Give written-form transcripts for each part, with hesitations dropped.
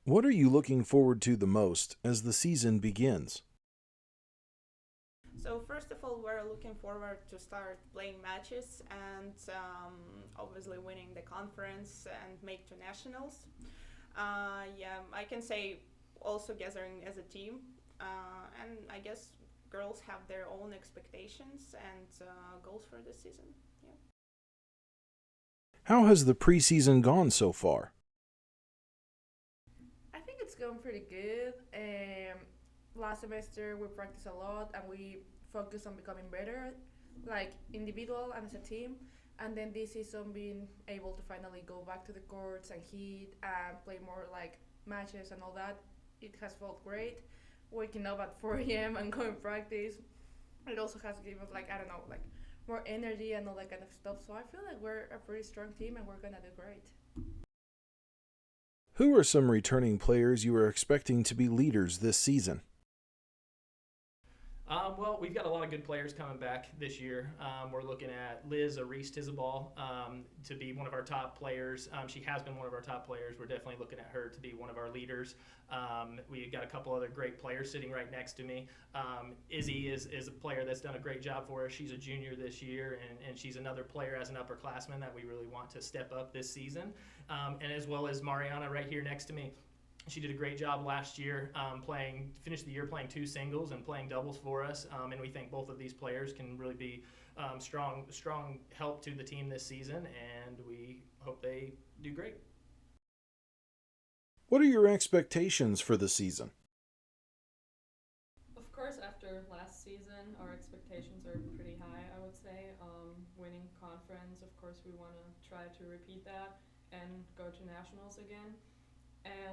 What are you looking forward to the most as the season begins? So first of all, we're looking forward to start playing matches and obviously winning the conference and make to nationals. Yeah, I can say also gathering as a team, and I guess girls have their own expectations and goals for this season. Yeah. How has the preseason gone so far? I think it's going pretty good. Last semester we practiced a lot and we focused on becoming better, like individual and as a team. And then this season being able to finally go back to the courts and hit and play more like matches and all that, it has felt great. Waking up at 4 a.m. and going practice, it also has given us like I don't know like more energy and all that kind of stuff. So I feel like we're a pretty strong team and we're gonna do great. Who are some returning players you are expecting to be leaders this season? Well, we've got a lot of good players coming back this year. We're looking at Liz Arice Tizabal to be one of our top players. She has been one of our top players. We're definitely looking at her to be one of our leaders. We got a couple other great players sitting right next to me. Izzy is a player that's done a great job for us. She's a junior this year, and she's another player as an upperclassman that we really want to step up this season. And as well as Mariana right here next to me. She did a great job last year finished the year playing two singles and playing doubles for us. And we think both of these players can really be strong help to the team this season, and we hope they do great. What are your expectations for the season? Of course, after last season, our expectations are pretty high, I would say. Winning conference, of course, we want to try to repeat that and go to nationals again.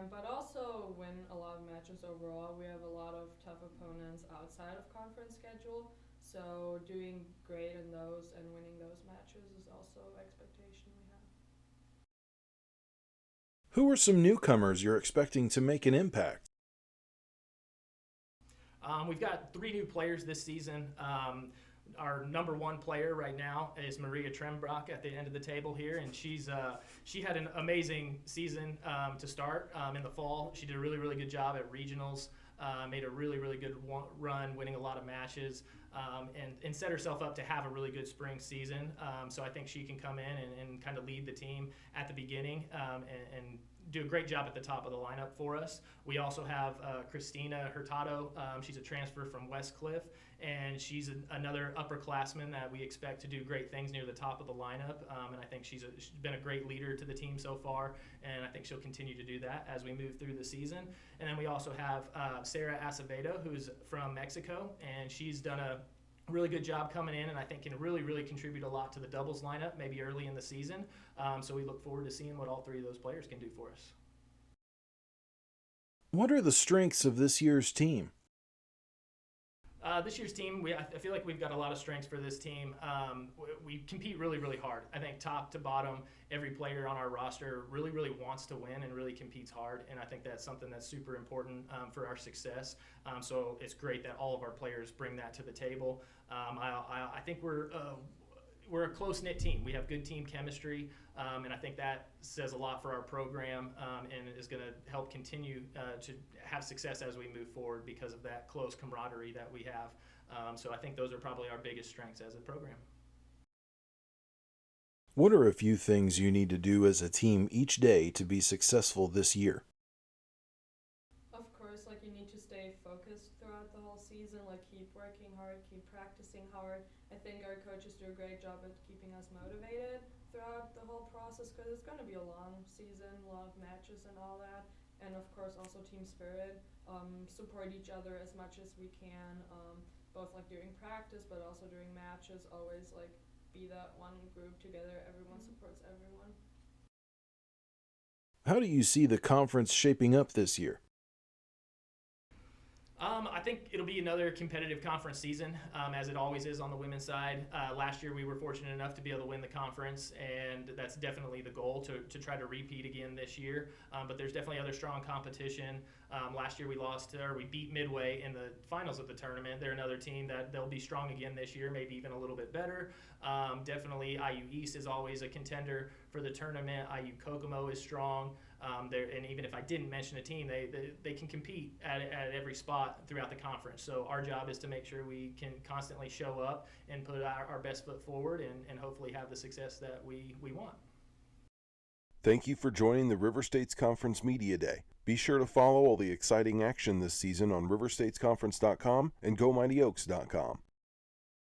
But also win a lot of matches overall. We have a lot of tough opponents outside of conference schedule, so doing great in those and winning those matches is also expectation we have. Who are some newcomers you're expecting to make an impact? We've got three new players this season. Our number one player right now is Maria Trembrock at the end of the table here, and she had an amazing season to start in the fall. She did a really good job at regionals, made a really good run, winning a lot of matches, and set herself up to have a really good spring season. So I think she can come in and kind of lead the team at the beginning and do a great job at the top of the lineup for us. We also have Christina Hurtado. She's a transfer from Westcliff, and she's another upperclassman that we expect to do great things near the top of the lineup. And I think she's been a great leader to the team so far, and I think she'll continue to do that as we move through the season. And then we also have Sarah Acevedo, who's from Mexico, and she's done a really good job coming in, and I think can really contribute a lot to the doubles lineup maybe early in the season. So we look forward to seeing what all three of those players can do for us. What are the strengths of this year's team? This year's team, I feel like we've got a lot of strengths for this team. We compete really hard. I think top to bottom, every player on our roster really wants to win and really competes hard, and I think that's something that's super important for our success. So it's great that all of our players bring that to the table. I think we're a close-knit team. We have good team chemistry, and I think that says a lot for our program and is going to help continue to have success as we move forward because of that close camaraderie that we have. So I think those are probably our biggest strengths as a program. What are a few things you need to do as a team each day to be successful this year? Of course, like you need to stay focused throughout the whole season, like keep working hard, keep practicing hard. I think our coaches do a great job at keeping us motivated throughout the whole process because it's going to be a long season, a lot of matches and all that. And of course, also team spirit, support each other as much as we can, both like during practice, but also during matches. Always like be that one group together. Everyone supports everyone. How do you see the conference shaping up this year? I think it'll be another competitive conference season, as it always is on the women's side. Last year we were fortunate enough to be able to win the conference, and that's definitely the goal to try to repeat again this year. But there's definitely other strong competition. Last year we beat Midway in the finals of the tournament. They're another team that they'll be strong again this year, maybe even a little bit better. Definitely IU East is always a contender for the tournament. IU Kokomo is strong. And even if I didn't mention a team, they can compete at every spot throughout the conference. So our job is to make sure we can constantly show up and put our best foot forward and hopefully have the success that we want. Thank you for joining the River States Conference Media Day. Be sure to follow all the exciting action this season on riverstatesconference.com and GoMightyOaks.com.